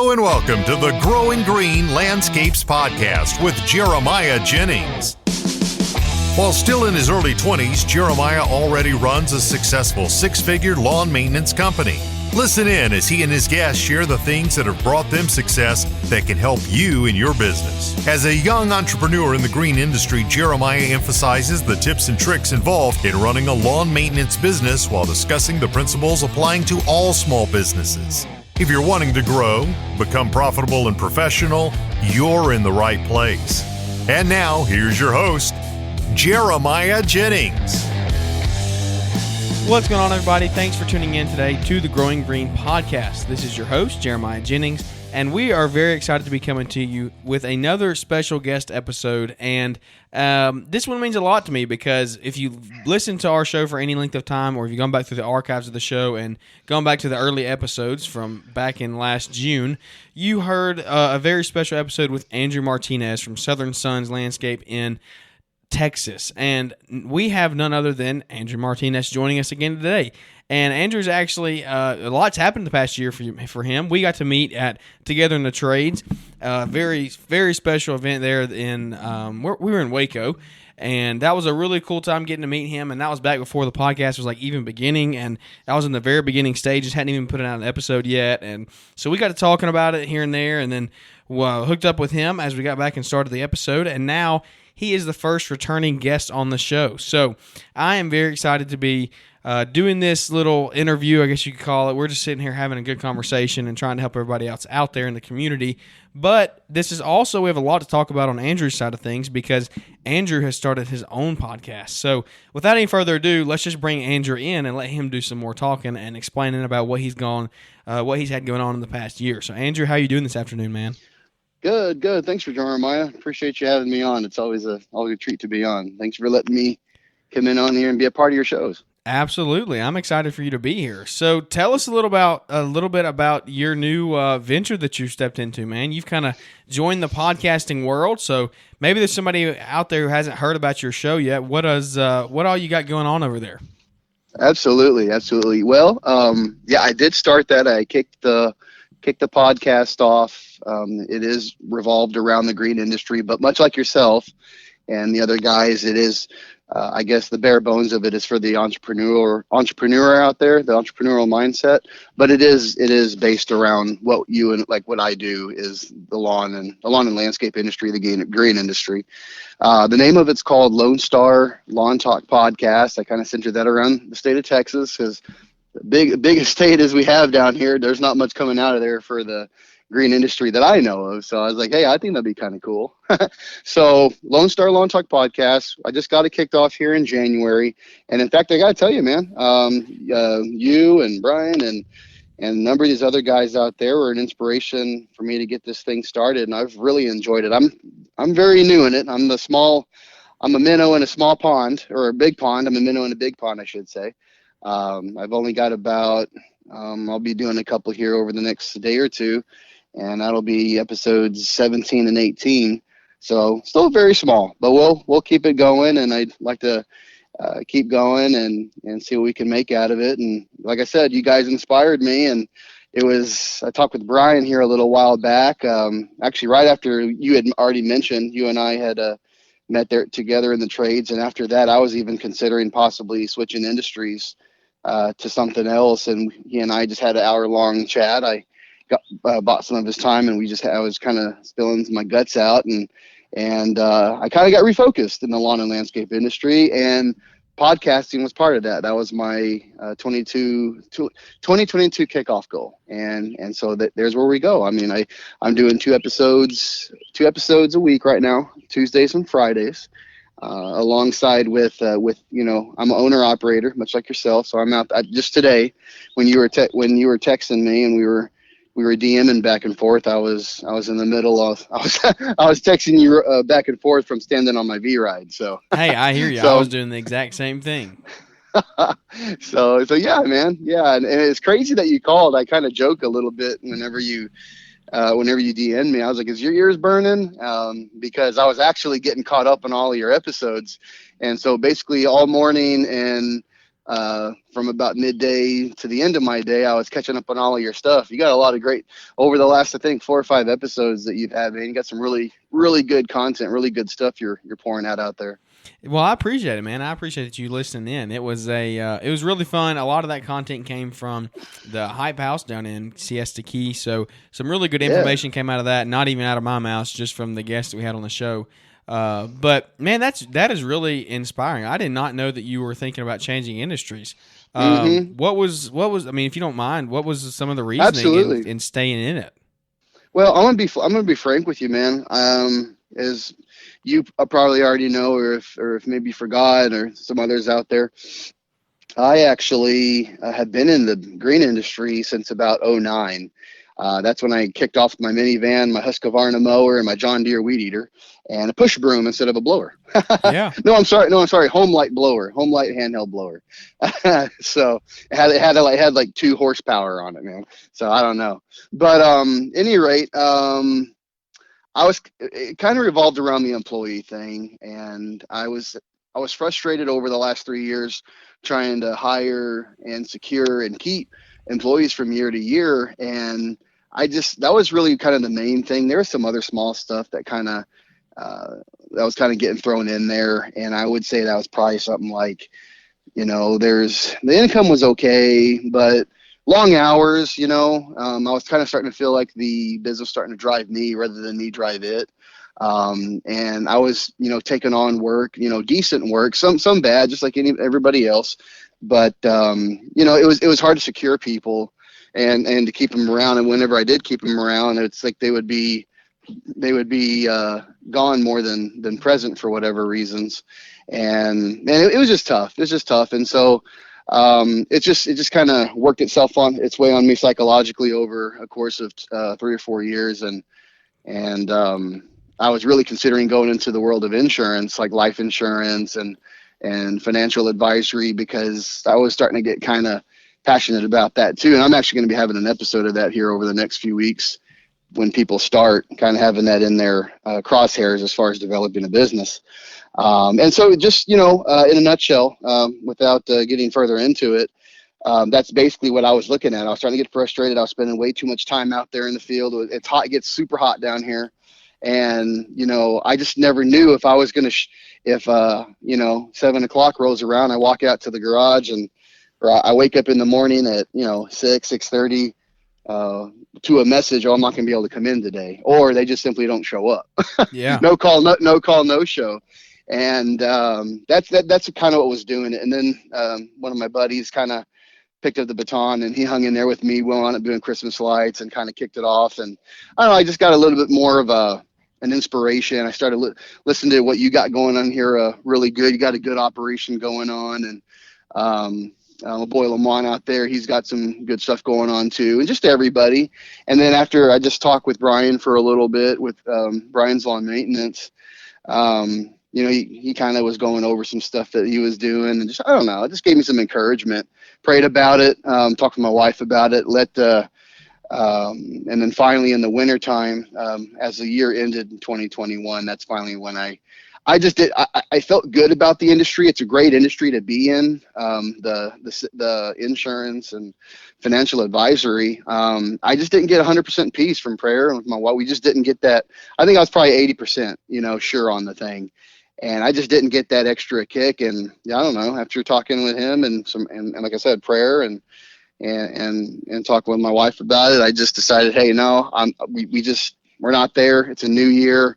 Hello and welcome to the Growing Green Landscapes Podcast with Jeremiah Jennings. While still in his early 20s, Jeremiah already runs a successful six-figure lawn maintenance company. Listen in as he and his guests share the things that have brought them success that can help you in your business. As a young entrepreneur in the green industry, Jeremiah emphasizes the tips and tricks involved in running a lawn maintenance business while discussing the principles applying to all small businesses. If you're wanting to grow, become profitable and professional, you're in the right place. And now, here's your host, Jeremiah Jennings. What's going on, everybody? Thanks for tuning in today to the Growing Green Podcast. This is your host, Jeremiah Jennings, and we are very excited to be coming to you with another special guest episode. And this one means a lot to me because if you listen to our show for any length of time, or if you've gone back through the archives of the show and gone back to the early episodes from back in last June, you heard a very special episode with Andrew Martinez from Southern Suns Landscape in Texas, and we have none other than Andrew Martinez joining us again today. And Andrew's actually a lot's happened the past year for him. We got to meet at Together in the Trades, very very special event there in we were in Waco, and that was a really cool time getting to meet him. And that was back before the podcast was like even beginning, and I was in the very beginning stages, hadn't even put out an episode yet, and so we got to talking about it here and there, and then hooked up with him as we got back and started the episode, and now he is the first returning guest on the show. So I am very excited to be doing this little interview, I guess you could call it. We're just sitting here having a good conversation and trying to help everybody else out there in the community. But this is also, we have a lot to talk about on Andrew's side of things because Andrew has started his own podcast. So without any further ado, let's just bring Andrew in and let him do some more talking and explaining about what he's had going on in the past year. So Andrew, how are you doing this afternoon, man? Good. Thanks for Jeremiah. Appreciate you having me on. It's always a treat to be on. Thanks for letting me come in on here and be a part of your shows. Absolutely. I'm excited for you to be here. So tell us a little bit about your new venture that you stepped into, man. You've kind of joined the podcasting world. So maybe there's somebody out there who hasn't heard about your show yet. What all you got going on over there? Absolutely. Well, I did start that. I kicked the podcast off. It is revolved around the green industry, but much like yourself and the other guys, it is, I guess the bare bones of it is for the entrepreneur out there, the entrepreneurial mindset. But it is based around what you and like what I do is the lawn and landscape industry, the green industry. The name of it's called Lone Star Lawn Talk Podcast. I kind of centered that around the state of Texas because biggest state as we have down here, there's not much coming out of there for the green industry that I know of. So I was like, hey, I think that'd be kind of cool. So Lone Star Lawn Talk Podcast, I just got it kicked off here in January. And in fact, I got to tell you, man, you and Brian and a number of these other guys out there were an inspiration for me to get this thing started. And I've really enjoyed it. I'm very new in it. I'm a minnow in a small pond, or a big pond. I'm a minnow in a big pond, I should say. I've only got about, I'll be doing a couple here over the next day or two, and that'll be episodes 17 and 18. So still very small, but we'll keep it going. And I'd like to keep going and see what we can make out of it. And like I said, you guys inspired me, and I talked with Brian here a little while back. Actually right after you had already mentioned, you and I had, met there together in the trades. And after that, I was even considering possibly switching industries to something else. And he and I just had an hour-long chat. I bought some of his time, and I was kind of spilling my guts out, and I kind of got refocused in the lawn and landscape industry, and podcasting was part of that. That was my 2022 kickoff goal, and so there's where we go. I mean, I'm doing two episodes a week right now, Tuesdays and Fridays. Alongside with I'm an owner operator, much like yourself. So I'm out just today when you were texting me and we were DMing back and forth. I was in the middle of I was texting you back and forth from standing on my V ride. So hey, I hear you. I was doing the exact same thing. so yeah, man, yeah, and it's crazy that you called. I kind of joke a little bit whenever you DM me. I was like, is your ears burning? Because I was actually getting caught up on all of your episodes. And so basically all morning and from about midday to the end of my day, I was catching up on all of your stuff. You got a lot of great over the last, I think, 4 or 5 episodes that you've had, man. You got some really, really good content, really good stuff you're pouring out there. Well, I appreciate it, man. I appreciate you listening in. It was it was really fun. A lot of that content came from the Hype House down in Siesta Key, so some really good information came out of that. Not even out of my mouth, just from the guests that we had on the show. But man, that is really inspiring. I did not know that you were thinking about changing industries. What was? I mean, if you don't mind, what was some of the reasoning in staying in it? Well, I'm gonna be frank with you, man. As you probably already know, or if maybe forgot, or some others out there, I actually have been in the green industry since about '09. That's when I kicked off my minivan, my Husqvarna mower, and my John Deere weed eater, and a push broom instead of a blower. Yeah. No, I'm sorry. Home light handheld blower. So it had like 2 horsepower on it, man. So I don't know, but any rate, it kind of revolved around the employee thing, and I was frustrated over the last 3 years trying to hire and secure and keep employees from year to year, and that was really kind of the main thing. There was some other small stuff that was kind of getting thrown in there, and I would say that was probably something like, the income was okay, but long hours, I was kind of starting to feel like the business starting to drive me rather than me drive it. And I was, taking on work, decent work, some bad, just like everybody else. But, it was hard to secure people and to keep them around. And whenever I did keep them around, it's like they would be gone more than present for whatever reasons. And it was just tough. And so, it just kind of worked its way on me psychologically over a course of 3 or 4 years. And I was really considering going into the world of insurance, like life insurance and financial advisory, because I was starting to get kind of passionate about that too. And I'm actually going to be having an episode of that here over the next few weeks when people start kind of having that in their crosshairs as far as developing a business. And so just, in a nutshell, without getting further into it, that's basically what I was looking at. I was starting to get frustrated. I was spending way too much time out there in the field. It's hot. It gets super hot down here. And, I just never knew if I was going to, if 7 o'clock rolls around, I walk out to the garage or I wake up in the morning at, 6:30, to a message, I'm not going to be able to come in today, or they just simply don't show up. Yeah. No call, no show. And, that's kind of what was doing it. And then, one of my buddies kind of picked up the baton and he hung in there with me. We wound up doing Christmas lights and kind of kicked it off. And I don't know, I just got a little bit more of an inspiration. I started listening to what you got going on here. Really good. You got a good operation going on. And, my boy Lamont out there, he's got some good stuff going on too, and just everybody. And then after I just talked with Brian for a little bit with Brian's Lawn Maintenance, he kind of was going over some stuff that he was doing, and just, I don't know, it just gave me some encouragement. Prayed about it, talked to my wife about it, and then finally in the wintertime, as the year ended in 2021, that's finally when I felt good about the industry. It's a great industry to be in, the insurance and financial advisory. I just didn't get 100% peace from prayer, and with my wife, we just didn't get that. I think I was probably 80%, sure on the thing, and I just didn't get that extra kick. And I don't know. After talking with him and like I said, prayer and talking with my wife about it, I just decided, hey, no, we're not there. It's a new year.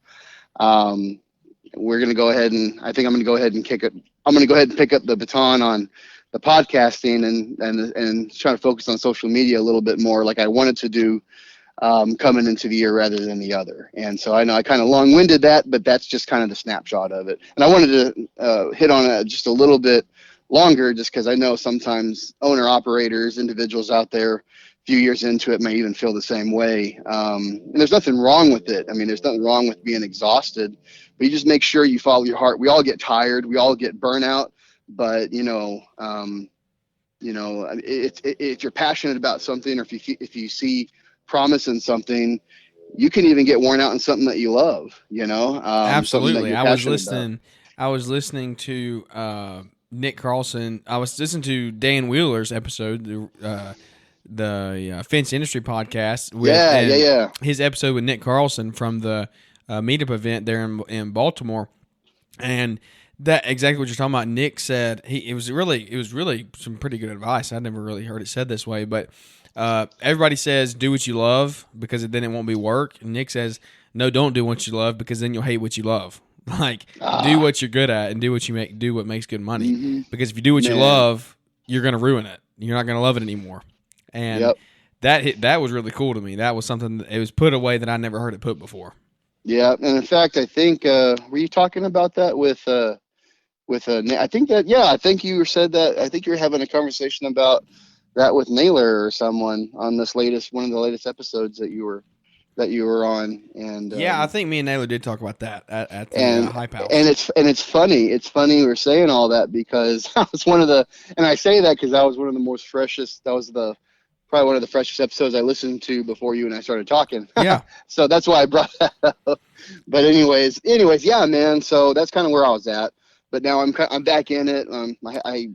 We're going to go ahead and I think I'm going to go ahead and kick it. I'm going to go ahead and pick up the baton on the podcasting and try to focus on social media a little bit more, like I wanted to do, coming into the year rather than the other. And so I know I kind of long-winded that, but that's just kind of the snapshot of it. And I wanted to hit on it just a little bit longer, just because I know sometimes owner operators, individuals out there, a few years into it may even feel the same way. And there's nothing wrong with it. I mean, there's nothing wrong with being exhausted, but you just make sure you follow your heart. We all get tired. We all get burnout, but if you're passionate about something, or if you see promise in something, you can even get worn out in something that you love, Absolutely. I was listening listening to Nick Carlson. I was listening to Dan Wheeler's episode, the Fence Industry podcast. Yeah. His episode with Nick Carlson from the meetup event there in Baltimore, and that exactly what you're talking about. Nick said it was really some pretty good advice. I never really heard it said this way, but everybody says do what you love because then it won't be work. And Nick says no, don't do what you love because then you'll hate what you love. Like do what you're good at and do what makes good money. Mm-hmm. Because if you do what you love, you're going to ruin it. You're not going to love it anymore. And that was really cool to me. That was something it was put away that I never heard it put before. Yeah, and in fact, I think were you talking about that with I think you said that. I think you were having a conversation about that with Naylor or someone on one of the latest episodes that you were on. And I think me and Naylor did talk about that at the Hype House. And it's funny. It's funny we're saying all that because I was and I say that because that was one of the most freshest. That was probably one of the freshest episodes I listened to before you and I started talking. Yeah. So that's why I brought that up. But anyways, yeah, man. So that's kind of where I was at. But now I'm back in it. I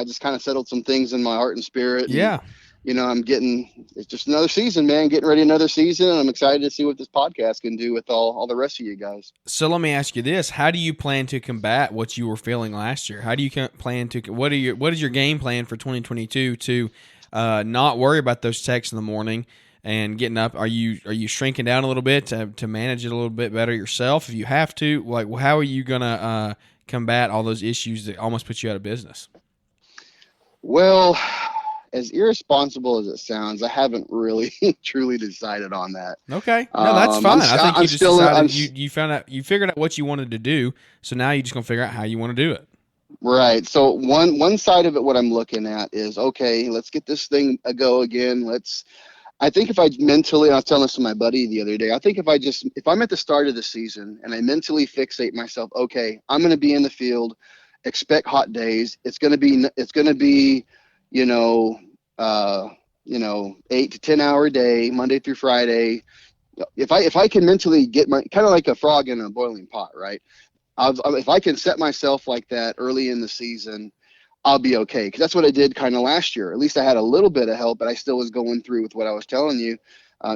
just kind of settled some things in my heart and spirit. Yeah. And, it's just another season, man, getting ready another season. And I'm excited to see what this podcast can do with all the rest of you guys. So let me ask you this. How do you plan to combat what you were feeling last year? How do you plan to, what is your game plan for 2022 to not worry about those texts in the morning and getting up? Are you shrinking down a little bit to manage it a little bit better yourself if you have to? Like, how are you going to combat all those issues that almost put you out of business? Well, as irresponsible as it sounds, I haven't really truly decided on that. Okay. No, that's fine. I think you just decided you found out, you figured out what you wanted to do. So now you're just going to figure out how you want to do it. Right. So one side of it, what I'm looking at is, okay, let's get this thing a go again. I think if I mentally, and I was telling this to my buddy the other day, I think if I'm at the start of the season and I mentally fixate myself, okay, I'm going to be in the field, expect hot days. It's going to be 8 to 10 hour day, Monday through Friday. If I can mentally get kind of like a frog in a boiling pot, right? If I can set myself like that early in the season, I'll be okay. Because that's what I did kind of last year. At least I had a little bit of help, but I still was going through with what I was telling you,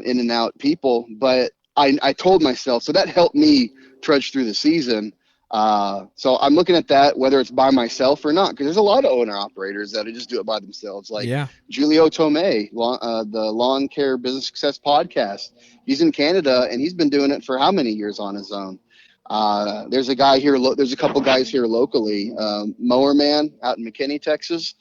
in and out people. But I told myself, so that helped me trudge through the season. So I'm looking at that, whether it's by myself or not, because there's a lot of owner operators that just do it by themselves. Like Julio Tomei, the Lawn Care Business Success Podcast. He's in Canada and he's been doing it for how many years on his own? There's a guy here. There's a couple guys here locally. Mower Man out in McKinney, Texas.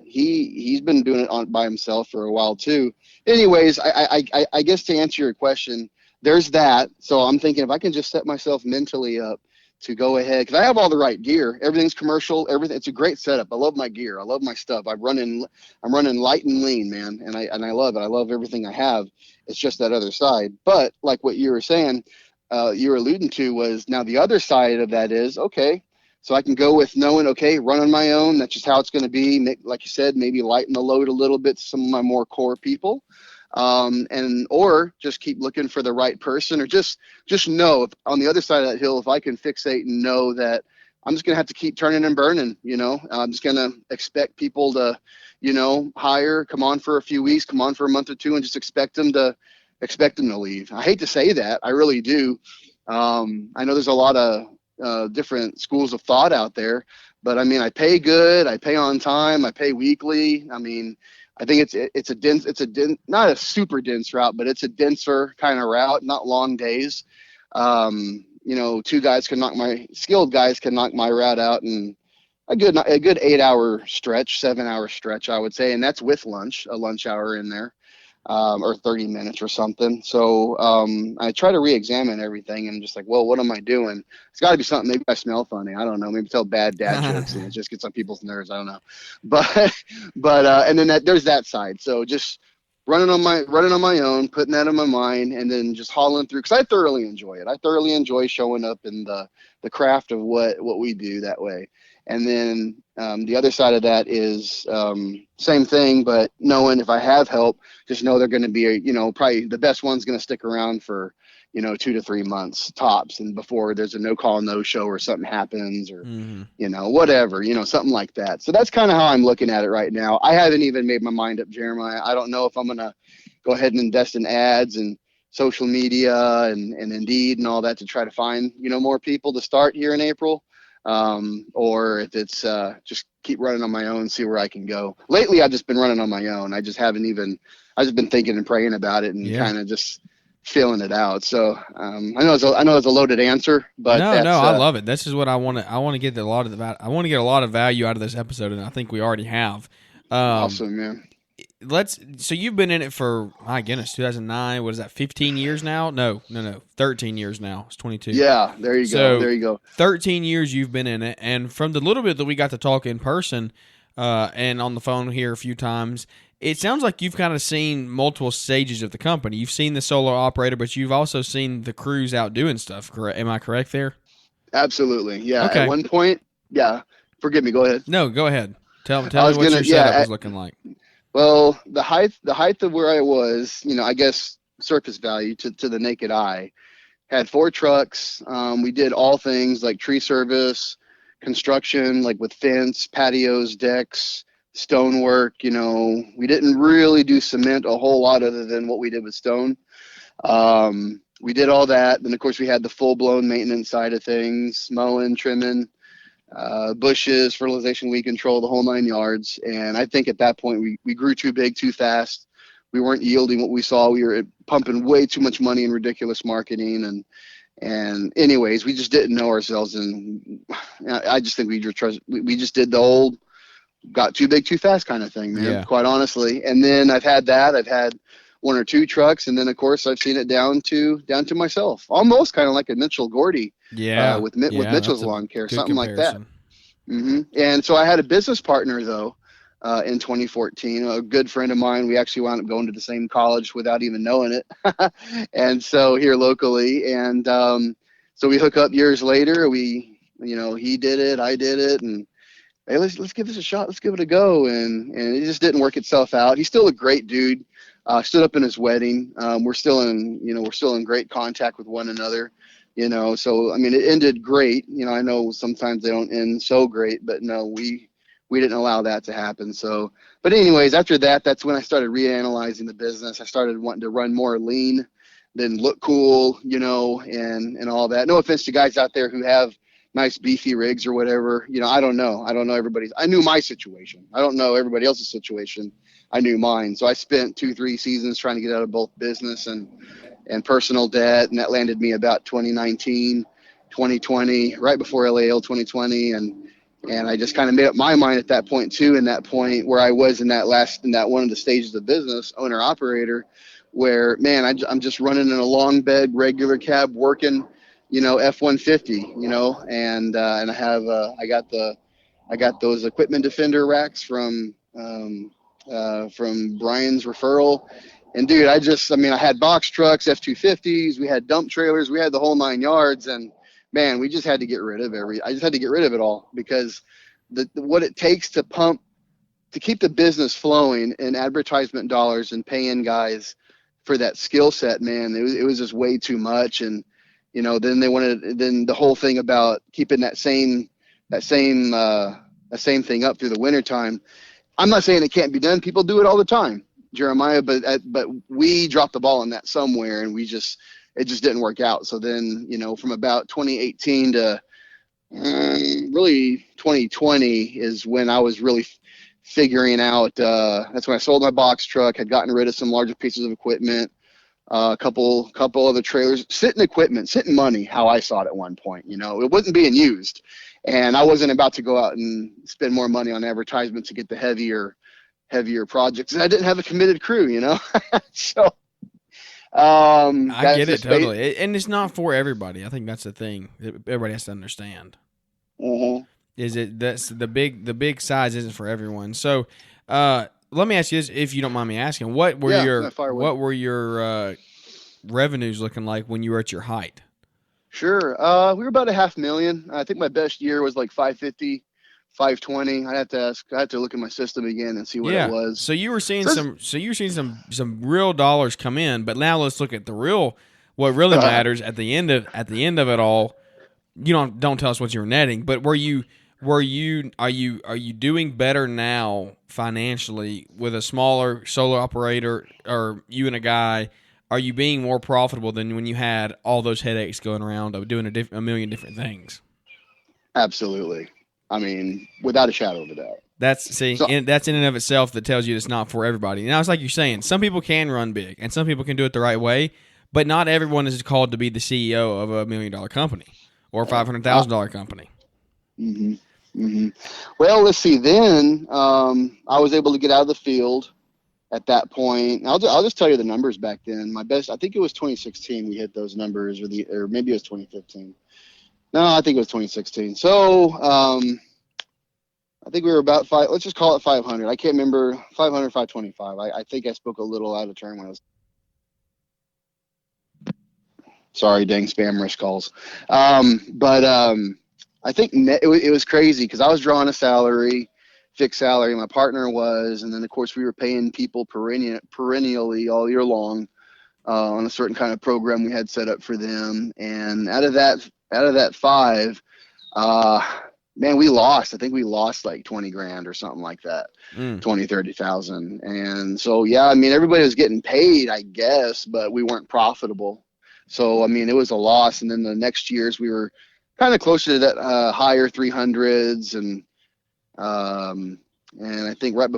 He's been doing it by himself for a while too. Anyways, I guess to answer your question, there's that. So I'm thinking if I can just set myself mentally up to go ahead, because I have all the right gear. Everything's commercial. Everything. It's a great setup. I love my gear. I love my stuff. I'm running light and lean, man, and I love it. I love everything I have. It's just that other side. But like what you were saying, you were alluding to was now the other side of that is, okay, so I can go with knowing, okay, run on my own. That's just how it's going to be. Like you said, maybe lighten the load a little bit to some of my more core people. Or just keep looking for the right person, or just know if, on the other side of that hill, if I can fixate and know that I'm just going to have to keep turning and burning, I'm just going to expect people to, hire, come on for a few weeks, come on for a month or two, and just expect them to leave. I hate to say that. I really do. I know there's a lot of different schools of thought out there, but I mean, I pay good, I pay on time, I pay weekly. I mean, I think it's a dense, not a super dense route, but it's a denser kind of route, not long days. Skilled guys can knock my route out in a good 8-hour stretch, 7-hour stretch, I would say. And that's with a lunch hour in there, or 30 minutes or something. So, I try to re-examine everything and just like, well, what am I doing? It's gotta be something. Maybe I smell funny. I don't know. Maybe tell bad dad jokes and it just gets on people's nerves. I don't know. But and then there's that side. So just running on my own, putting that in my mind, and then just hauling through. Cause I thoroughly enjoy it. I thoroughly enjoy showing up in the craft of what we do that way. And then the other side of that is same thing, but knowing if I have help, just know they're going to be, probably the best one's going to stick around for, 2 to 3 months tops, and before there's a no call, no show, or something happens, or whatever, something like that. So that's kind of how I'm looking at it right now. I haven't even made my mind up, Jeremiah. I don't know if I'm gonna go ahead and invest in ads and social media and Indeed and all that to try to find more people to start here in April, or if it's just keep running on my own, see where I can go. Lately, I've just been running on my own. I've just been thinking and praying about it and kind of just feeling it out. So I know it's a loaded answer, but no, I love it. This is what I want to. I want to get a lot of value out of this episode, and I think we already have. Awesome, man. So you've been in it for, my goodness, 2009. What is that? 15 years now? No. 13 years now. It's 22. Yeah, there you go. There you go. 13 years you've been in it, and from the little bit that we got to talk in person and on the phone here a few times, it sounds like you've kind of seen multiple stages of the company. You've seen the solo operator, but you've also seen the crews out doing stuff. Correct? Am I correct there? Absolutely. Yeah. Okay. At one point, yeah. Forgive me. Go ahead. No, go ahead. Tell me what your setup was looking like. Well, the height of where I was, I guess surface value to the naked eye, had 4 trucks. We did all things like tree service, construction, like with fence, patios, decks, stonework. We didn't really do cement a whole lot other than what we did with stone. We did all that. Then of course we had the full blown maintenance side of things, mowing, trimming, bushes, fertilization, weed control, the whole 9 yards. And I think at that point we grew too big too fast. We weren't yielding what we saw. We were pumping way too much money in ridiculous marketing, and anyways, we just didn't know ourselves. And I just think we just did the old got too big too fast kind of thing, man, quite honestly. And then I've had 1 or 2 trucks, and then of course I've seen it down to myself, almost kind of like a Mitchell Gordy, with Mitchell's Lawn Care, something comparison. Like that. And so I had a business partner though, in 2014, a good friend of mine. We actually wound up going to the same college without even knowing it, and so here locally, and so we hook up years later. He did it, I did it, and hey, let's give this a shot. Let's give it a go. And it just didn't work itself out. He's still a great dude. Stood up in his wedding. We're still in great contact with one another, so, I mean, it ended great. I know sometimes they don't end so great, but no, we didn't allow that to happen. So, but anyways, after that, that's when I started reanalyzing the business. I started wanting to run more lean than look cool, and all that. No offense to guys out there who have nice beefy rigs or whatever, I don't know everybody's. I knew my situation. I don't know everybody else's situation. I knew mine. So I spent 2-3 seasons trying to get out of both business and personal debt. And that landed me about 2019, 2020, right before LAL 2020. And I just kind of made up my mind at that point too, in that point where I was in that one of the stages of business, owner operator, where, man, I'm just running in a long bed, regular cab, working, F-150, and I have, I got those equipment defender racks from Brian's referral. And dude, I had box trucks, F-250s, we had dump trailers, we had the whole 9 yards, and man, we just had to get rid of it all, because what it takes to keep the business flowing and advertisement dollars and paying guys for that skill set, man, it was just way too much. And then the whole thing about keeping that same thing up through the wintertime. I'm not saying it can't be done. People do it all the time, Jeremiah, but we dropped the ball on that somewhere, and it just didn't work out. So then, from about 2018 to really 2020 is when I was really figuring out, that's when I sold my box truck, had gotten rid of some larger pieces of equipment, a couple other trailers, sitting money, how I saw it at one point. It wasn't being used, and I wasn't about to go out and spend more money on advertisements to get the heavier projects, and I didn't have a committed crew, so I get it totally. And it's not for everybody. I think that's the thing that everybody has to understand. Is it that's the big size isn't for everyone. So let me ask you this, if you don't mind me asking, what were your revenues looking like when you were at your height? Sure. We were about $500,000. I think my best year was like 550, 520. I had to look at my system again and see what it was. So you were seeing some real dollars come in, but now let's look at the real. What really matters at the end of it all, you don't tell us what you were netting, but are you doing better now financially with a smaller solo operator, or you and a guy? Are you being more profitable than when you had all those headaches going around of doing a million different things? Absolutely. I mean, without a shadow of a doubt. That's that's in and of itself that tells you it's not for everybody. Now, it's like you're saying, some people can run big and some people can do it the right way, but not everyone is called to be the CEO of $1 million company or a $500,000 company. Mm-hmm. Mm-hmm. Well, let's see. Then I was able to get out of the field at that point. I'll just tell you the numbers back then. My best, I think it was 2016 we hit those numbers, or maybe it was 2015. No, I think it was 2016. So I think we were about let's just call it 500. I can't remember, 500, 525. I think I spoke a little out of turn when I was. Sorry, dang spam risk calls. But I think it was crazy because I was drawing a fixed salary. My partner was, and then of course we were paying people perennially all year long on a certain kind of program we had set up for them. And out of that 5, man, we lost. I think we lost like 20 grand or something like that, 20, 30,000. And so, yeah, I mean, everybody was getting paid, I guess, but we weren't profitable. So, I mean, it was a loss. And then the next years we were kind of closer to that higher 300s. And I think right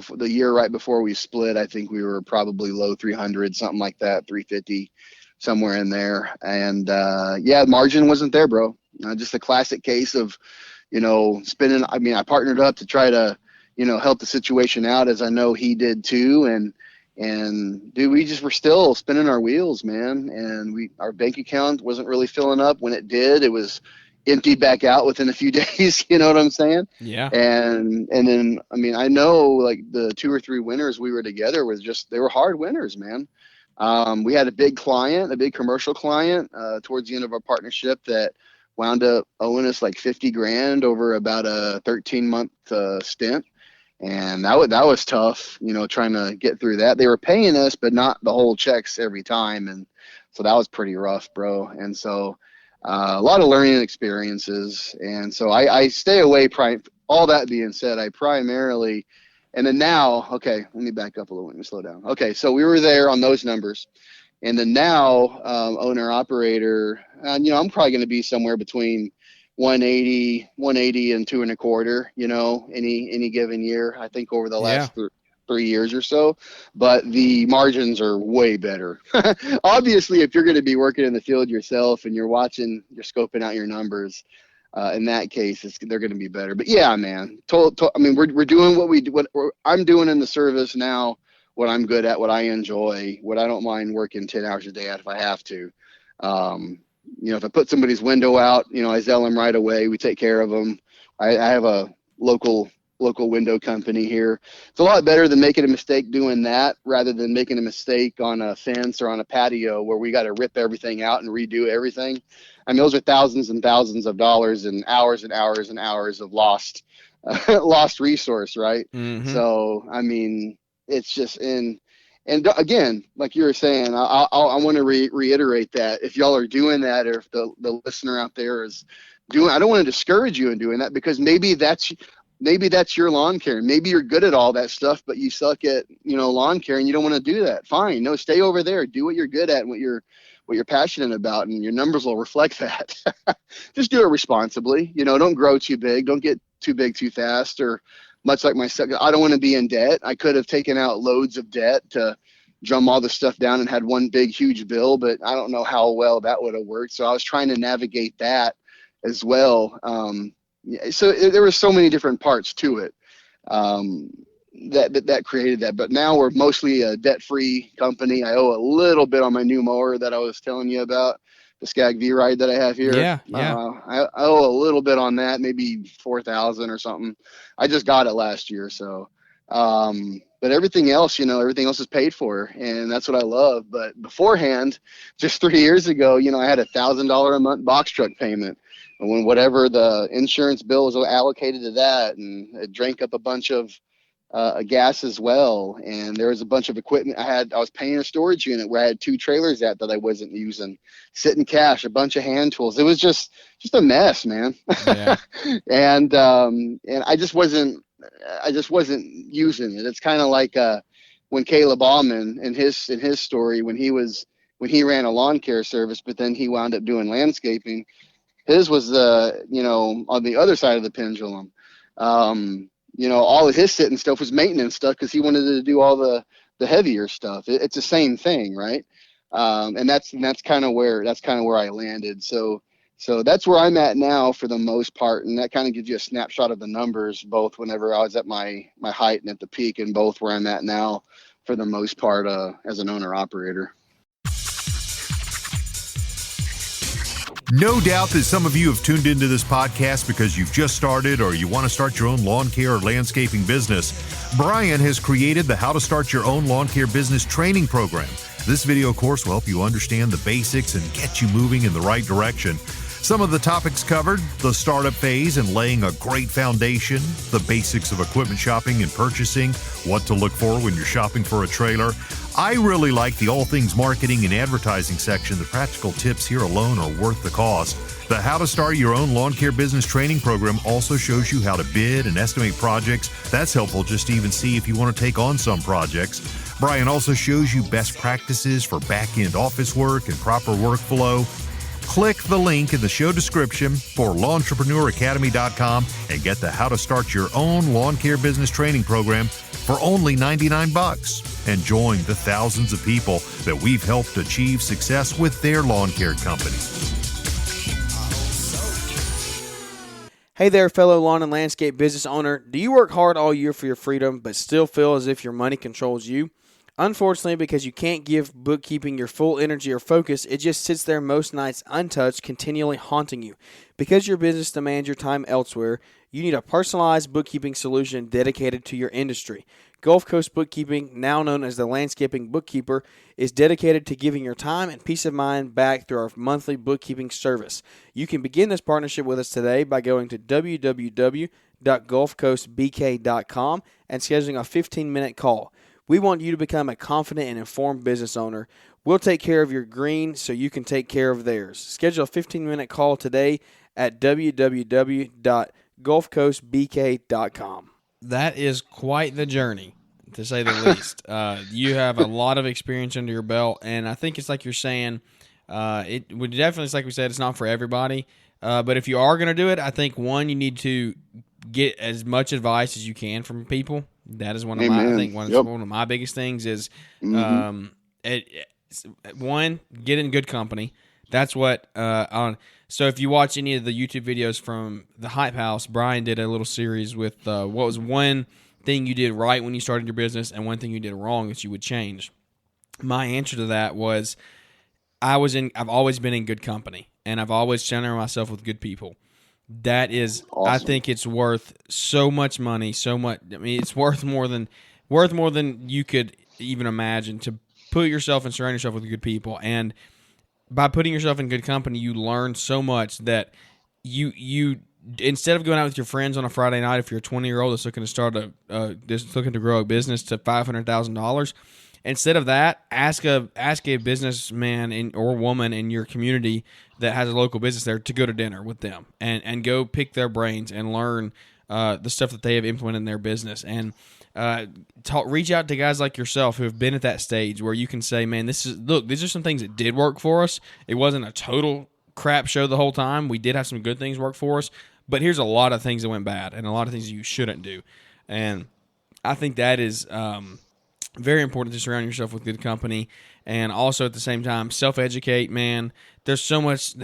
before we split, I think we were probably low 300, something like that, 350, somewhere in there. And yeah, margin wasn't there, bro. Just a classic case of, spending. I mean, I partnered up to try to, help the situation out, as I know he did too. And dude, we just were still spinning our wheels, man. And our bank account wasn't really filling up. When it did, it was emptied back out within a few days. You know what I'm saying? Yeah. And then, I mean, I know like the 2 or 3 winners we were together they were hard winners, man. We had a big commercial client towards the end of our partnership that wound up owing us like 50 grand over about a 13-month stint. And that was tough, trying to get through that. They were paying us, but not the whole checks every time. And so that was pretty rough, bro. And so a lot of learning experiences. And so I stay away. All that being said, I primarily, and then now, okay, let me back up a little. Let me slow down. Okay, so we were there on those numbers. And then now, owner operator, I'm probably going to be somewhere between 180 and 2.25, any given year, I think over the last 3 years or so, but the margins are way better. Obviously, if you're going to be working in the field yourself and you're scoping out your numbers, in that case, they're going to be better. But yeah, man, I mean, we're doing what I'm doing in the service now, what I'm good at, what I enjoy, what I don't mind working 10 hours a day at if I have to. If I put somebody's window out, I sell them right away. We take care of them. I have a local window company here. It's a lot better than making a mistake doing that rather than making a mistake on a fence or on a patio where we got to rip everything out and redo everything. I mean, those are thousands and thousands of dollars and hours and hours and hours of lost resource, right? Mm-hmm. So, I mean, it's just and again, like you were saying, I want to reiterate that if y'all are doing that, or if the listener out there is doing, I don't want to discourage you in doing that, because maybe that's your lawn care. Maybe you're good at all that stuff, but you suck at, lawn care and you don't want to do that. Fine. No, stay over there. Do what you're good at and what you're passionate about, and your numbers will reflect that. Just do it responsibly. Don't grow too big. Don't get too big too fast, or much like myself. I don't want to be in debt. I could have taken out loads of debt to drum all the stuff down and had one big, huge bill, but I don't know how well that would have worked. So I was trying to navigate that as well. So there were so many different parts to it that created that. But now we're mostly a debt-free company. I owe a little bit on my new mower that I was telling you about, the Skag V-Ride that I have here. Yeah. I owe a little bit on that, maybe $4,000 or something. I just got it last year, so. But everything else, everything else is paid for, and that's what I love. But beforehand, just 3 years ago, I had $1,000 a month box truck payment. And when whatever the insurance bill was allocated to that, and it drank up a bunch of a gas as well. And there was a bunch of equipment I was paying a storage unit where I had 2 trailers that I wasn't using, sitting cash, a bunch of hand tools. It was just a mess, man. Yeah. And I just wasn't using it. It's kind of like when Caleb Allman in his story, when he ran a lawn care service, but then he wound up doing landscaping. His was on the other side of the pendulum. All of his sitting stuff was maintenance stuff because he wanted to do all the heavier stuff. It's the same thing, right? And that's kind of where I landed. So that's where I'm at now for the most part, and that kind of gives you a snapshot of the numbers, both whenever I was at my height and at the peak, and both where I'm at now for the most part as an owner operator. No doubt that some of you have tuned into this podcast because you've just started or you want to start your own lawn care or landscaping business. Brian has created the How to Start Your Own Lawn Care Business training program. This video course will help you understand the basics and get you moving in the right direction. Some of the topics covered: the startup phase and laying a great foundation, the basics of equipment shopping and purchasing, what to look for when you're shopping for a trailer. I really like the all things marketing and advertising section. The practical tips here alone are worth the cost. The How to Start Your Own Lawn Care Business training program also shows you how to bid and estimate projects. That's helpful just to even see if you want to take on some projects. Brian also shows you best practices for back-end office work and proper workflow. Click the link in the show description for LawEntrepreneurAcademy.com and get the How to Start Your Own Lawn Care Business training program for only $99, and join the thousands of people that we've helped achieve success with their lawn care company. Hey there, fellow lawn and landscape business owner. Do you work hard all year for your freedom but still feel as if your money controls you? Unfortunately, because you can't give bookkeeping your full energy or focus, it just sits there most nights untouched, continually haunting you. Because your business demands your time elsewhere, you need a personalized bookkeeping solution dedicated to your industry. Gulf Coast Bookkeeping, now known as the Landscaping Bookkeeper, is dedicated to giving your time and peace of mind back through our monthly bookkeeping service. You can begin this partnership with us today by going to www.gulfcoastbk.com and scheduling a 15-minute call. We want you to become a confident and informed business owner. We'll take care of your green so you can take care of theirs. Schedule a 15-minute call today at www.gulfcoastbk.com. That is quite the journey, to say the least. You have a lot of experience under your belt, and I think it's like you're saying, it would definitely, it's like we said, it's not for everybody. But if you are going to do it, I think, one, you need to get as much advice as you can from people. That is one of one of my biggest things is, one, get in good company. That's what, so if you watch any of the YouTube videos from the Hype House, Brian did a little series with, what was one thing you did right when you started your business and one thing you did wrong that you would change. My answer to that was, I've always been in good company, and I've always surrounded myself with good people. That is, awesome. I think it's worth so much money, it's worth more than you could even imagine to put yourself and surround yourself with good people. And by putting yourself in good company, you learn so much that you instead of going out with your friends on a Friday night, if you're a 20-year-old that's looking to start just looking to grow a business to $500,000, instead of that, ask a businessman or woman in your community that has a local business there to go to dinner with them and go pick their brains and learn the stuff that they have implemented in their business. And reach out to guys like yourself who have been at that stage where you can say, man, these are some things that did work for us. It wasn't a total crap show the whole time. We did have some good things work for us, but here's a lot of things that went bad and a lot of things you shouldn't do. And I think that is very important to surround yourself with good company, and also at the same time self-educate. Man, there's so much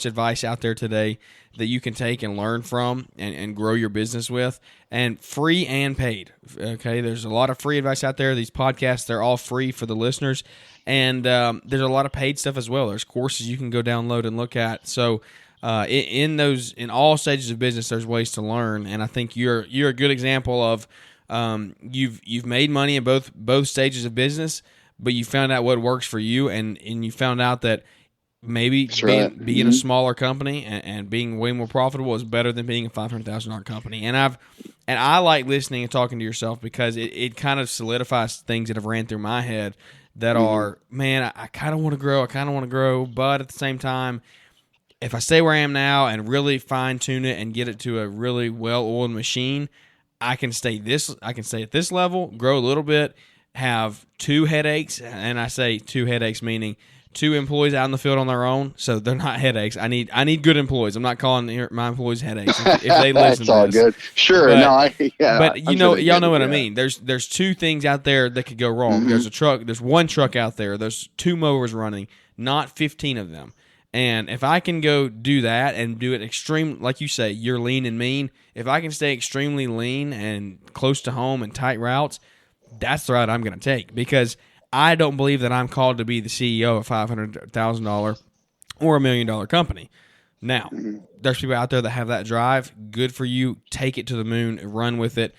advice out there today that you can take and learn from and grow your business with, and free and paid. Okay, there's a lot of free advice out there. These podcasts, they're all free for the listeners, and there's a lot of paid stuff as well. There's courses you can go download and look at. So in all stages of business, there's ways to learn, and I think you're a good example of you've made money in both stages of business, but you found out what works for you, and you found out that maybe That's being right. being a smaller company and being way more profitable is better than being a $500,000 company. And I like listening and talking to yourself because it kind of solidifies things that have ran through my head that are, man, I kind of want to grow, but at the same time, if I stay where I am now and really fine tune it and get it to a really well oiled machine, I can stay at this level, grow a little bit, have two headaches, and I say two headaches meaning two employees out in the field on their own, so they're not headaches. I need good employees. I'm not calling my employees headaches if they listen It's to all this. good. Sure. But, Yeah. but I'm sure y'all know what I yeah. mean. There's two things out there that could go wrong. There's one truck out there. There's two mowers running, not 15 of them. And if I can go do that and do it extreme, like you say, you're lean and mean. If I can stay extremely lean and close to home and tight routes, that's the route I'm going to take, because I don't believe that I'm called to be the CEO of $500,000 or $1 million company. Now, there's people out there that have that drive. Good for you. Take it to the moon, run with it,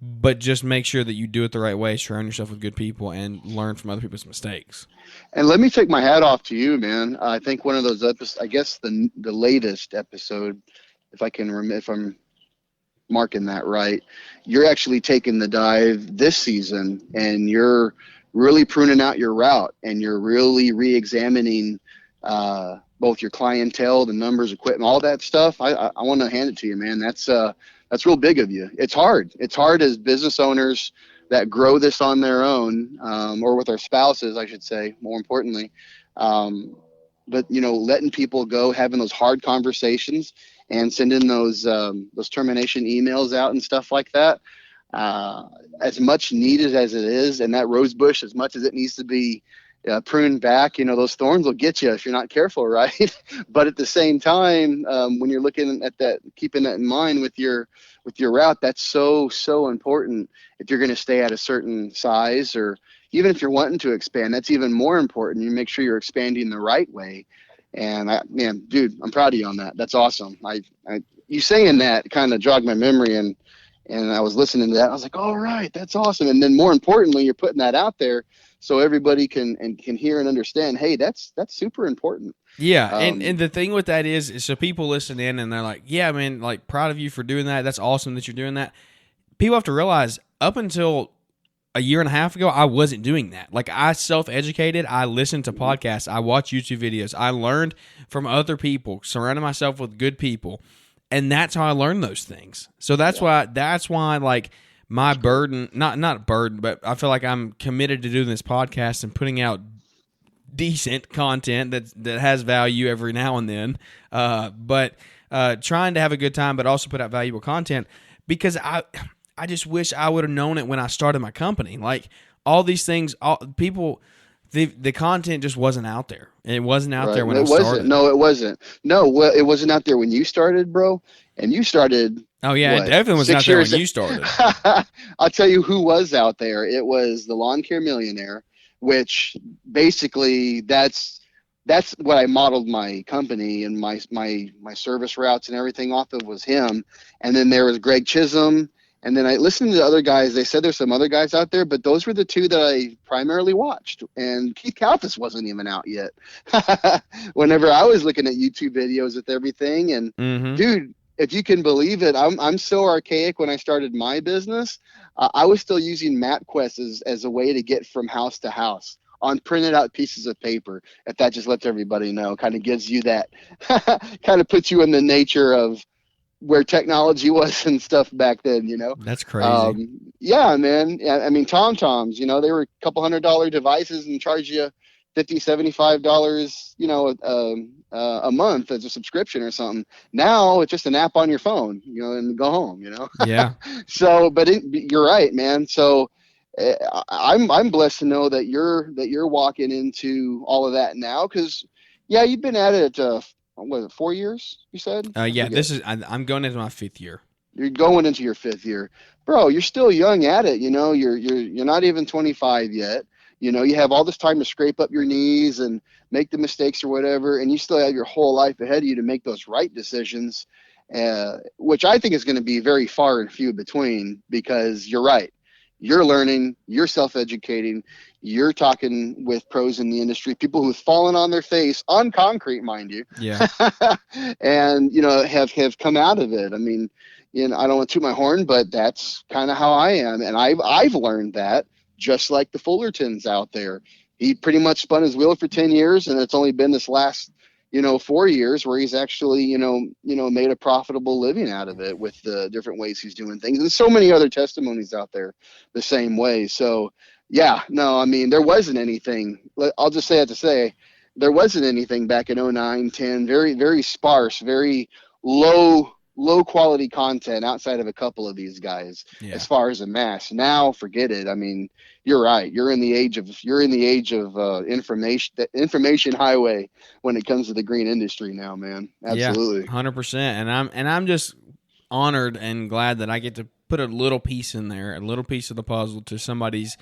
but just make sure that you do it the right way. Surround yourself with good people and learn from other people's mistakes. And let me take my hat off to you, man. I think one of those episodes, I guess the latest episode, if I'm marking that right, you're actually taking the dive this season, and you're really pruning out your route, and you're really re-examining both your clientele, the numbers, equipment, all that stuff. I want to hand it to you, man. That's real big of you. It's hard. It's hard as business owners that grow this on their own, or with our spouses, I should say, more importantly. But letting people go, having those hard conversations, and sending those termination emails out and stuff like that, as much needed as it is, and that rose bush, as much as it needs to be pruned back, those thorns will get you if you're not careful, right? But at the same time, when you're looking at that, keeping that in mind with your route, that's so important. If you're going to stay at a certain size, or even if you're wanting to expand, that's even more important. You make sure you're expanding the right way. And man, dude, I'm proud of you on that. That's awesome. You saying that kind of jogged my memory, and I was listening to that. I was like, all right, that's awesome. And then more importantly, you're putting that out there so everybody can hear and understand, hey, that's super important. Yeah, and the thing with that is so people listen in and they're like, yeah, man, like, proud of you for doing that. That's awesome that you're doing that. People have to realize, up until a year and a half ago, I wasn't doing that. Like, I self-educated. I listened to podcasts. I watched YouTube videos. I learned from other people, surrounded myself with good people. And that's how I learned those things. So that's why like my burden, not burden, but I feel like I'm committed to doing this podcast and putting out decent content that has value every now and then. But trying to have a good time, but also put out valuable content, because I just wish I would have known it when I started my company. Like, all these things, the content just wasn't out there. It wasn't out there when I started. No, it wasn't. No, well, it wasn't out there when you started, bro. And you started. Oh yeah, it definitely was out there when you started. I'll tell you who was out there. It was the Lawn Care Millionaire, which basically that's what I modeled my company and my service routes and everything off of, was him. And then there was Greg Chisholm. And then I listened to the other guys. They said there's some other guys out there, but those were the two that I primarily watched. And Keith Kalfas wasn't even out yet. Whenever I was looking at YouTube videos with everything, and dude, if you can believe it, I'm so archaic. When I started my business, I was still using MapQuest as a way to get from house to house on printed out pieces of paper. If that just lets everybody know, kind of gives you that, kind of puts you in the nature of where technology was and stuff back then, That's crazy. Yeah, man. I mean, TomToms, they were a couple $100 devices and charge you $50, $75, a month as a subscription or something. Now it's just an app on your phone, and go home, Yeah. So, but you're right, man. So I'm blessed to know that you're walking into all of that now. 'Cause yeah, you've been at it, what was it, 4 years, you said? Yeah, I'm going into my 5th year. You're going into your 5th year, bro. You're still young at it. You're not even 25 yet. You have all this time to scrape up your knees and make the mistakes or whatever, and you still have your whole life ahead of you to make those right decisions, which I think is going to be very far and few between, because you're right. You're learning, you're self-educating, you're talking with pros in the industry, people who've fallen on their face on concrete, mind you, Yeah. and have come out of it. I mean, I don't want to toot my horn, but that's kind of how I am, and I've learned that just like the Fullertons out there. He pretty much spun his wheel for 10 years, and it's only been this last 4 years where he's actually, made a profitable living out of it with the different ways he's doing things. And so many other testimonies out there the same way. So yeah, no, I mean, there wasn't anything, I'll just say it to say, there wasn't anything back in 09, 10, very, very sparse, very low quality content outside of a couple of these guys. Yeah. As far as a mass. Now, forget it. I mean, you're right. You're in the age of information highway when it comes to the green industry now, man. Absolutely. Yeah, 100%. And I'm just honored and glad that I get to put a little piece in there, a little piece of the puzzle to somebody's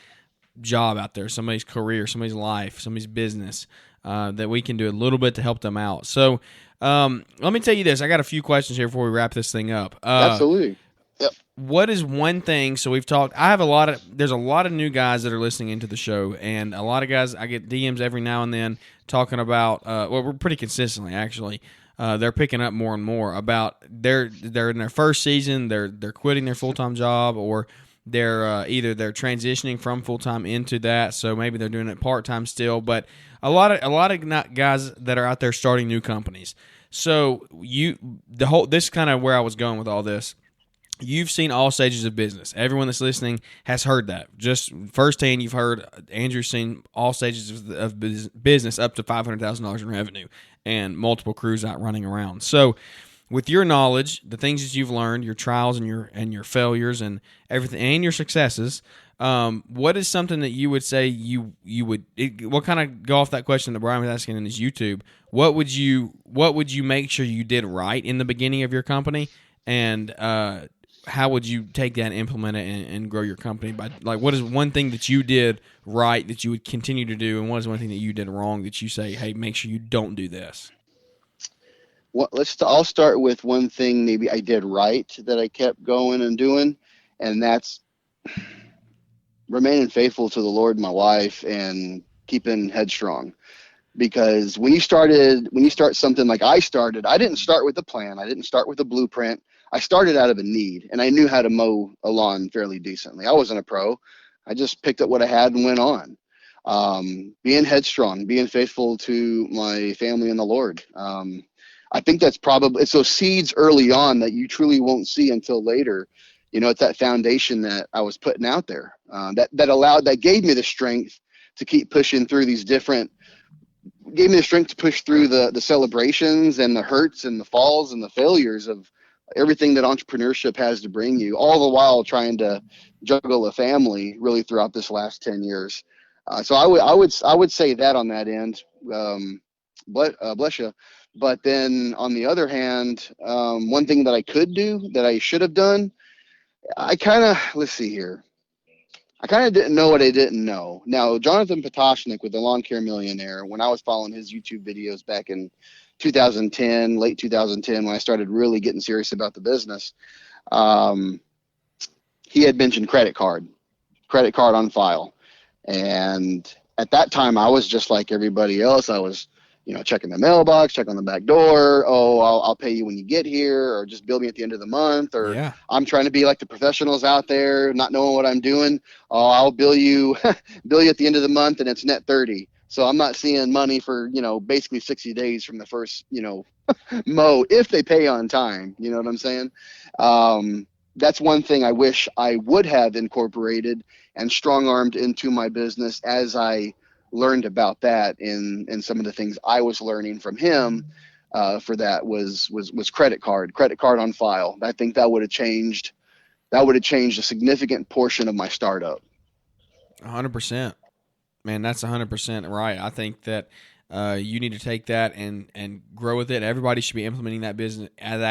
job out there, somebody's career, somebody's life, somebody's business, that we can do a little bit to help them out. So let me tell you this. I got a few questions here before we wrap this thing up. Absolutely. Yep. What is one thing? So we've talked. There's a lot of new guys that are listening into the show, and a lot of guys. I get DMs every now and then talking about. We're pretty consistently actually. They're picking up more and more about they're in their first season. They're quitting their full-time job, or they're either they're transitioning from full-time into that. So maybe they're doing it part-time still. But a lot of guys that are out there starting new companies. So this is kind of where I was going with all this. You've seen all stages of business. Everyone that's listening has heard that. Just firsthand, you've heard Andrew's seen all stages of business up to $500,000 in revenue and multiple crews out running around. So with your knowledge, the things that you've learned, your trials and your failures and everything, and your successes, what is something that you would say we'll kind of go off that question that Brian was asking in his YouTube. What would you make sure you did right in the beginning of your company, and how would you take that and implement it and grow your company? By what is one thing that you did right that you would continue to do, and what is one thing that you did wrong that you say, hey, make sure you don't do this? Well, I'll start with one thing maybe I did right that I kept going and doing, and that's remaining faithful to the Lord and my wife and keeping headstrong. Because when you start something like I started, I didn't start with a plan. I didn't start with a blueprint. I started out of a need, and I knew how to mow a lawn fairly decently. I wasn't a pro. I just picked up what I had and went on. Being headstrong, being faithful to my family and the Lord. I think that's it's those seeds early on that you truly won't see until later. It's that foundation that I was putting out there that gave me the strength to keep pushing through gave me the strength to push through the celebrations and the hurts and the falls and the failures of everything that entrepreneurship has to bring you, all the while trying to juggle a family really throughout this last 10 years. So I would say that on that end, bless you. But then on the other hand, one thing that I could do that I should have done, let's see here. I kind of didn't know what I didn't know. Now, Jonathan Potoshnik with the Lawn Care Millionaire, when I was following his YouTube videos back in 2010, late 2010, when I started really getting serious about the business, he had mentioned credit card on file. And at that time, I was just like everybody else. I was, checking the mailbox, check on the back door. Oh, I'll pay you when you get here, or just bill me at the end of the month. Or yeah. I'm trying to be like the professionals out there, not knowing what I'm doing. Oh, I'll bill you at the end of the month, and it's net 30. So I'm not seeing money for, basically 60 days from the first, mow, if they pay on time. You know what I'm saying? That's one thing I wish I would have incorporated and strong-armed into my business as I learned about that in some of the things I was learning from him. For that was credit card on file. I think that would have changed a significant portion of my startup. 100%. Man, that's 100% right. I think that you need to take that and grow with it. Everybody should be implementing that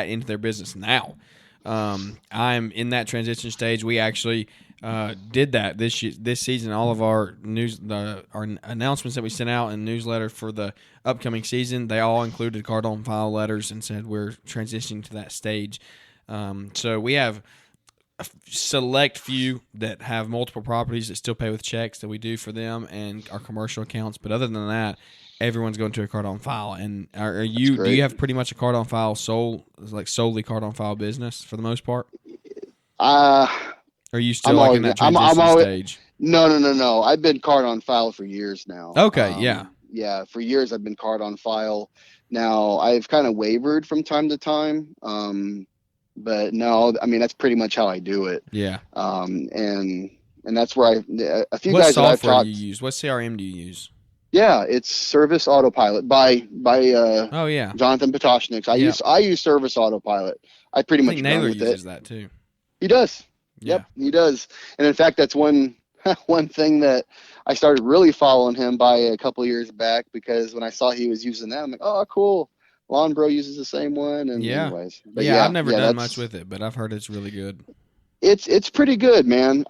into their business now. I'm in that transition stage. We actually did that this season. All of our our announcements that we sent out in newsletter for the upcoming season, they all included card on file letters and said we're transitioning to that stage. So we have select few that have multiple properties that still pay with checks that we do for them and our commercial accounts. But other than that, everyone's going to a card on file. And do you have pretty much a card on file solely card on file business for the most part? Or are you still in that transition stage? No. I've been card on file for years now. Okay, yeah. Yeah, for years I've been card on file. Now I've kind of wavered from time to time. But no, I mean, that's pretty much how I do it. Yeah. And that's where a few what guys that I've software talked. do you use? What CRM do you use? Yeah, it's Service Autopilot by Jonathan Potoshnik. I use Service Autopilot. I pretty much Naylor run with uses it. that too. He does. Yeah. Yep, he does. And in fact, that's one thing that I started really following him by a couple of years back, because when I saw he was using that, I'm like, oh, cool. Lawn Bro uses the same one. And anyways, but I've never done much with it, but I've heard it's really good. It's pretty good, man.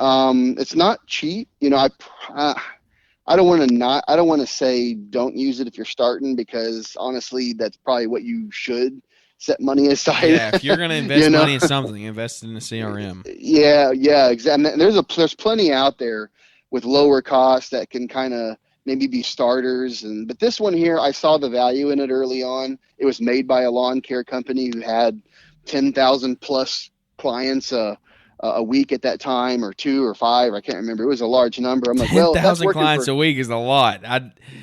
It's not cheap. You know, I don't want to say don't use it if you're starting, because honestly, that's probably what you should set money aside. Yeah, if you're going to invest money in something, invest in a CRM. Yeah, exactly. There's plenty out there with lower costs that can kind of maybe be starters, but this one here, I saw the value in it early on. It was made by a lawn care company who had 10,000 plus clients a week at that time, or 2 or 5, I can't remember. It was a large number. I'm like, 10,000 clients a week is a lot.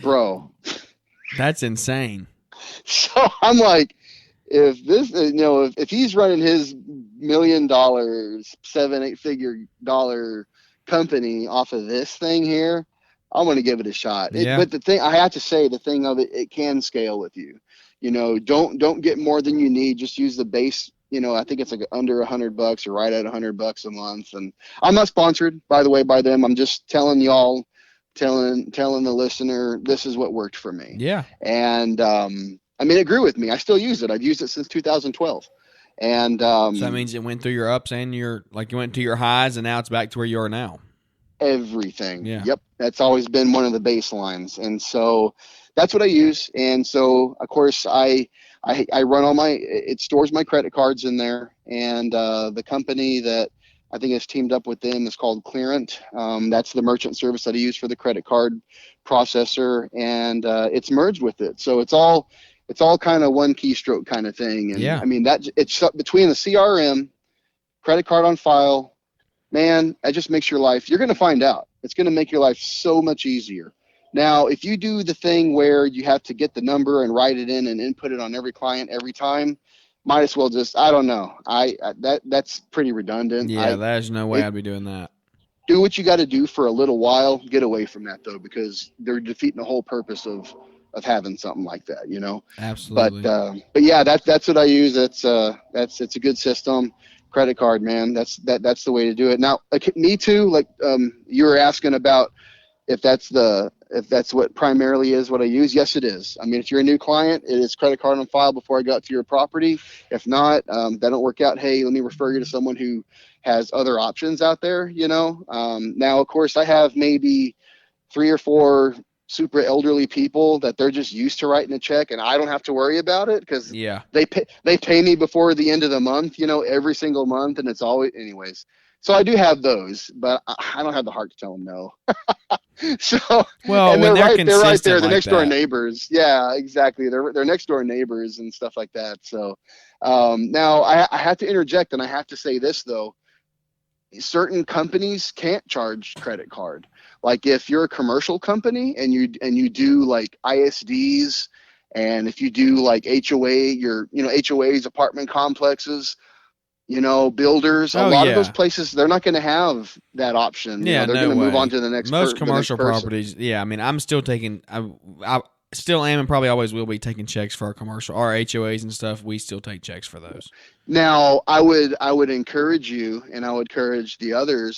Bro, that's insane. So I'm like, if this, if he's running his $1 million, 7-8 figure dollar company off of this thing here, I'm going to give it a shot. But the thing I have to say, the thing of it, it can scale with you. Don't get more than you need. Just use the base. I think it's like under $100 or right at $100 a month. And I'm not sponsored, by the way, by them. I'm just telling y'all, telling the listener, this is what worked for me. Yeah. And it grew with me. I still use it. I've used it since 2012. And so that means it went through your ups and you went to your highs, and now it's back to where you are now. Everything. Yeah. Yep. That's always been one of the baselines. And so that's what I use. And so, of course, I run it stores my credit cards in there. And the company that I think has teamed up with them is called Clearant. That's the merchant service that I use for the credit card processor. And it's merged with it. So it's all kind of one keystroke kind of thing. And yeah. I mean, it's between the CRM, credit card on file, man, that just makes your life, you're going to find out. It's going to make your life so much easier. Now, if you do the thing where you have to get the number and write it in and input it on every client every time, might as well just, I don't know. That's pretty redundant. Yeah, there's no way I'd be doing that. Do what you got to do for a little while. Get away from that, though, because they're defeating the whole purpose of having something like that, Absolutely. But yeah, that's what I use. It's a good system. Credit card, man. That's the way to do it. Now, me too. Like you were asking about if that's what primarily is what I use. Yes, it is. I mean, if you're a new client, it is credit card on file before I got to your property. If not, that don't work out. Hey, let me refer you to someone who has other options out there. Now, of course, I have maybe 3 or 4 super elderly people that they're just used to writing a check, and I don't have to worry about it because they pay me before the end of the month, every single month, and it's always anyways. So I do have those, but I don't have the heart to tell them no. So and they're right there, the like next door that. neighbors. Yeah, exactly. They're next door neighbors and stuff like that. So now I have to interject, and I have to say this though. Certain companies can't charge credit card. Like if you're a commercial company and you do like ISDs, and if you do like HOA, HOAs, apartment complexes, builders, a lot of those places, they're not going to have that option. Yeah, they're going to move on to the next. Most commercial properties. Yeah. I mean, I'm still taking, I still am and probably always will be taking checks for our commercial, our HOAs and stuff. We still take checks for those. Now, I would encourage you, and I would encourage the other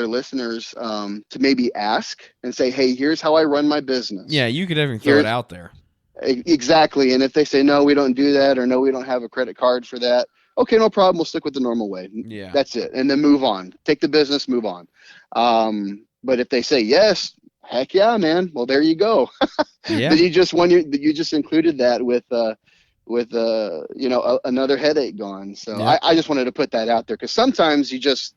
listeners to maybe ask and say, hey, here's how I run my business. Yeah, you could even throw it out there. Exactly. And if they say, no, we don't do that, or no, we don't have a credit card for that, okay, no problem. We'll stick with the normal way. Yeah. That's it. And then move on. Take the business, move on. But if they say yes, heck yeah, man. Well, there you go. Yeah. But you just included that with another headache gone. So Yeah. I just wanted to put that out there, because sometimes you just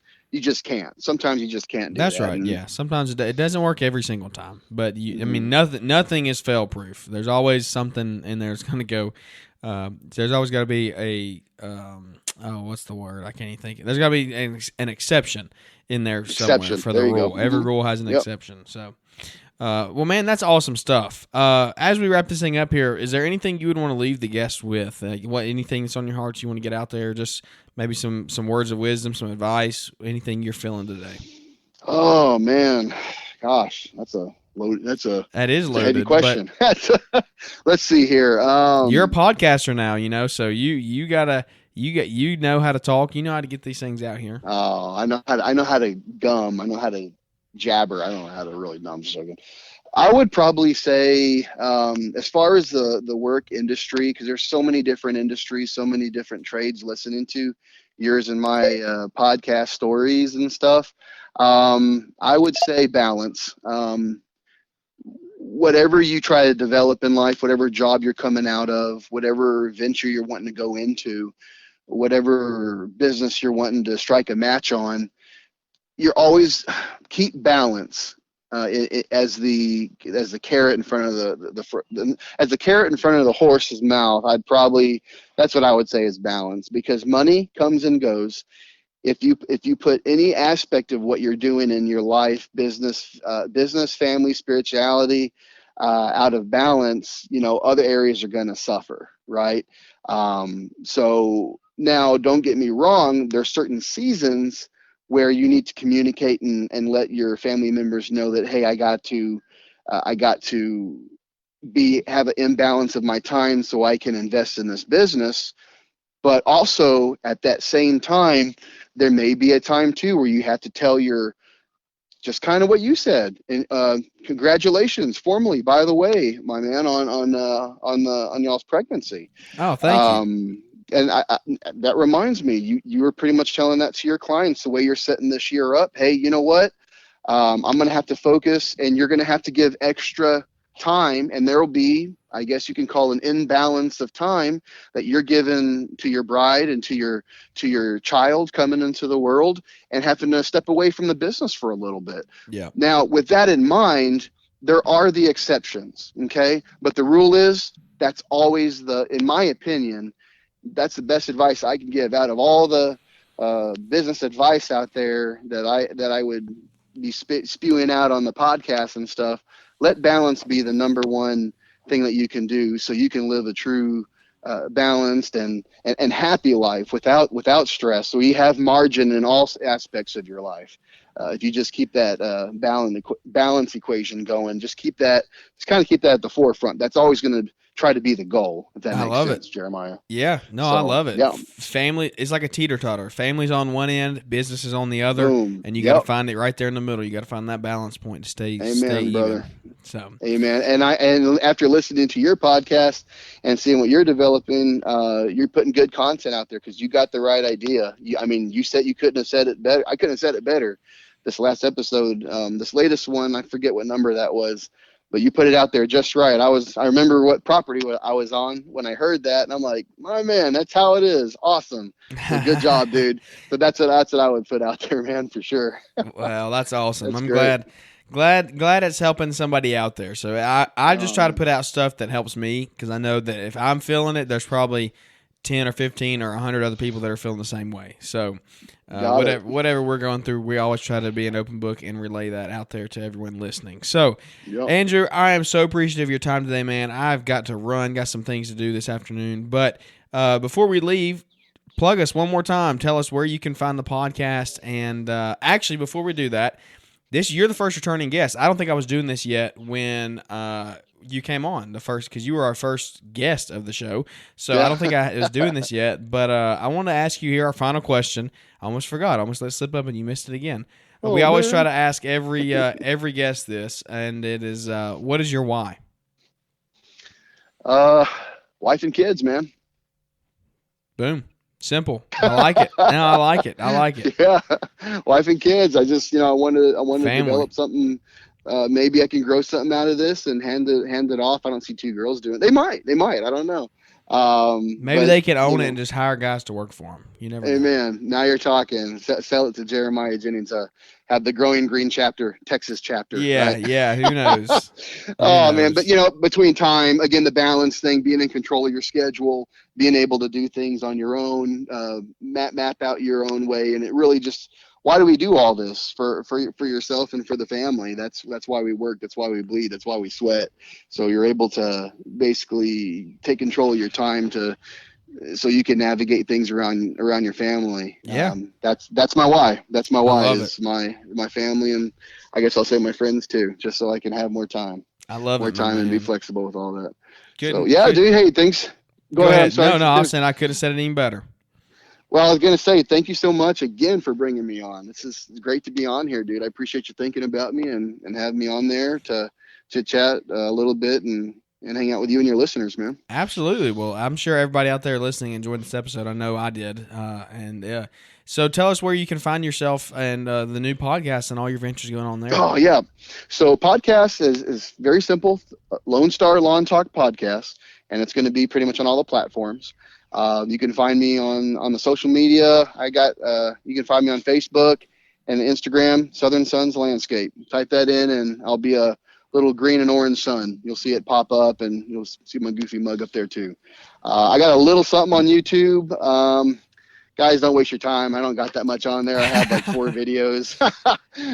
can't. Sometimes you just can't do That's that. right. And Yeah. Sometimes it doesn't work every single time, but I mean, Mm-hmm. nothing is fail proof. There's always something in there that's going to go. There's always got to be what's the word? I can't even think. There's got to be an exception in there somewhere Exception. for the There you rule. go. Every Mm-hmm. rule has an Yep. exception. So, well, man, that's awesome stuff. As we wrap this thing up here, is there anything you would want to leave the guests with? Anything that's on your heart you want to get out there? Just maybe some words of wisdom, some advice, anything you're feeling today. Oh man, gosh, that's a load. That is That's a heavy loaded, but question. Let's see here. you're a podcaster now, so you know how to talk, you know how to get these things out here. Oh, I know how to gum. I know how to jabber. I don't know how to really. No, I'm just joking. I would probably say, as far as the work industry, because there's so many different industries, so many different trades listening to yours and my podcast stories and stuff. I would say balance. Whatever you try to develop in life, whatever job you're coming out of, whatever venture you're wanting to go into, whatever business you're wanting to strike a match on, you're always keep balance as the carrot in front of as the carrot in front of the horse's mouth. That's what I would say is balance, because money comes and goes. If you put any aspect of what you're doing in your life, business, family, spirituality, out of balance, other areas are going to suffer, right? So now, don't get me wrong. There's certain seasons where you need to communicate and let your family members know that, hey, I got to have an imbalance of my time so I can invest in this business. But also at that same time, there may be a time too where you have to tell just kind of what you said. And congratulations, formally, by the way, my man, on y'all's pregnancy. Oh, thank you. And that reminds me, you were pretty much telling that to your clients, the way you're setting this year up. Hey, you know what? I'm going to have to focus, and you're going to have to give extra time, and there will be, I guess you can call, an imbalance of time that you're given to your bride and to your child coming into the world, and having to step away from the business for a little bit. Yeah. Now, with that in mind, there are the exceptions, okay? But the rule is, that's always in my opinion, that's the best advice I can give out of all the business advice out there that I would be spewing out on the podcast and stuff. Let balance be the number one thing that you can do, so you can live a true balanced and happy life without stress. So you have margin in all aspects of your life. If you just keep that balance equation going, just kind of keep that at the forefront. That's always going to try to be the goal, if that I makes love sense, it. Jeremiah. Yeah, no, So, I love it. yeah. Family is like a teeter-totter. Family's on one end, business is on the other, Boom. and you got to find it right there in the middle. You got to find that balance point to stay Amen, brother. even. So, amen. And after listening to your podcast and seeing what you're developing, you're putting good content out there, because you got the right idea. You said you couldn't have said it better. I couldn't have said it better. This last episode, this latest one, I forget what number that was, but you put it out there just right. I remember what property I was on when I heard that, and I'm like, my man, that's how it is. Awesome. So good job, dude. So that's what I would put out there, man, for sure. well, that's awesome. That's I'm great. glad it's helping somebody out there. So I just try to put out stuff that helps me, because I know that if I'm feeling it, there's probably 10 or 15 or 100 other people that are feeling the same way. So whatever we're going through, we always try to be an open book and relay that out there to everyone listening. So, Yep. Andrew, I am so appreciative of your time today, man. I've got to run, got some things to do this afternoon. But before we leave, plug us one more time. Tell us where you can find the podcast. And actually, before we do that, you're the first returning guest. I don't think I was doing this yet when you came on because you were our first guest of the show. So yeah. I don't think I was doing this yet, but I want to ask you here our final question. I almost forgot. I almost let it slip up and you missed it again. We always try to ask every guest this, and it is, what is your why? Wife and kids, man. Boom. Simple. I like it. No, I like it. I like it. Yeah, wife and kids. I just, I want to develop something. Maybe I can grow something out of this and hand it off. I don't see two girls doing it. They might. I don't know. Maybe they can own it and just hire guys to work for them. You never know. Amen. Now you're talking. Sell it to Jeremiah Jennings. Have the Growing Green chapter, Texas chapter. Yeah, right? yeah. Who knows? Man, but between time, again, the balance thing, being in control of your schedule, being able to do things on your own, map out your own way, and it really just. Why do we do all this for yourself and for the family? That's why we work. That's why we bleed. That's why we sweat. So you're able to basically take control of your time so you can navigate things around your family. Yeah. That's my why. That's my why is it. my family, and I guess I'll say my friends too, just so I can have more time. I love more it, time and man. be flexible with all that. Good. So yeah, dude. Hey, thanks. Go ahead. No, I was saying I could have said it even better. Well, I was going to say, thank you so much again for bringing me on. This is great to be on here, dude. I appreciate you thinking about me and having me on there to chat a little bit and hang out with you and your listeners, man. Absolutely. Well, I'm sure everybody out there listening enjoyed this episode. I know I did. So tell us where you can find yourself and the new podcast and all your ventures going on there. Oh, yeah. So podcast is very simple. Lone Star Lawn Talk Podcast, and it's going to be pretty much on all the platforms. You can find me on the social media. You can find me on Facebook and Instagram, Southern Suns Landscape. Type that in and I'll be a little green and orange sun. You'll see it pop up and you'll see my goofy mug up there too. I got a little something on YouTube. Guys, don't waste your time. I don't got that much on there. I have like 4 videos.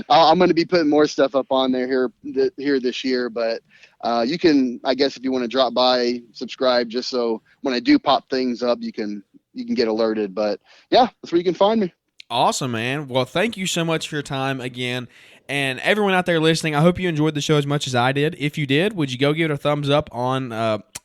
I'm going to be putting more stuff up on there here this year, but you can, I guess, if you want to drop by, subscribe, just so when I do pop things up, you can get alerted. But yeah, that's where you can find me. Awesome, man. Well, thank you so much for your time again. And everyone out there listening, I hope you enjoyed the show as much as I did. If you did, would you go give it a thumbs up on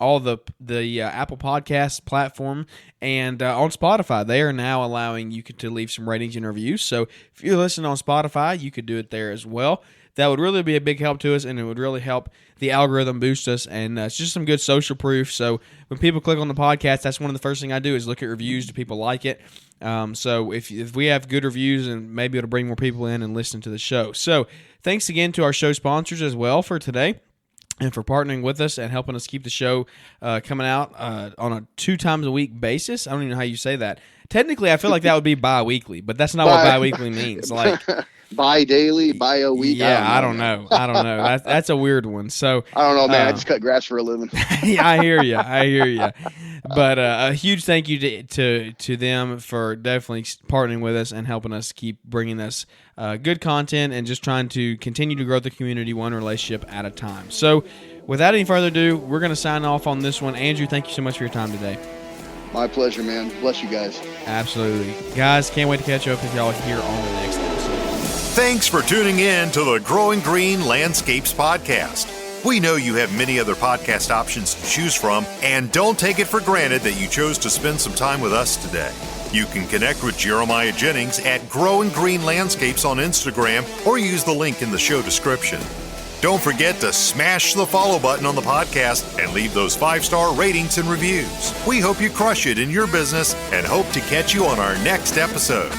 all the Apple Podcasts platform and on Spotify? They are now allowing you to leave some ratings and reviews. So if you're listening on Spotify, you could do it there as well. That would really be a big help to us, and it would really help the algorithm boost us, and it's just some good social proof. So when people click on the podcast, that's one of the first thing I do is look at reviews. Do people like it? So if we have good reviews, and maybe it'll bring more people in and listen to the show. So thanks again to our show sponsors as well for today and for partnering with us and helping us keep the show coming out on a 2 times a week basis. I don't even know how you say that. Technically, I feel like that would be bi-weekly, but that's not what bi-weekly means. Like bi-daily, bi-a-week. Yeah, I don't know. That's a weird one. So I don't know, man. I just cut grass for a living. Yeah, I hear you. But a huge thank you to them for definitely partnering with us and helping us keep bringing us good content and just trying to continue to grow the community one relationship at a time. So without any further ado, we're going to sign off on this one. Andrew, thank you so much for your time today. My pleasure, man. Bless you guys. Absolutely. Guys, can't wait to catch up with y'all here on the next episode. Thanks for tuning in to the Growing Green Landscapes podcast. We know you have many other podcast options to choose from, and don't take it for granted that you chose to spend some time with us today. You can connect with Jeremiah Jennings at Growing Green Landscapes on Instagram or use the link in the show description. Don't forget to smash the follow button on the podcast and leave those 5-star ratings and reviews. We hope you crush it in your business and hope to catch you on our next episode.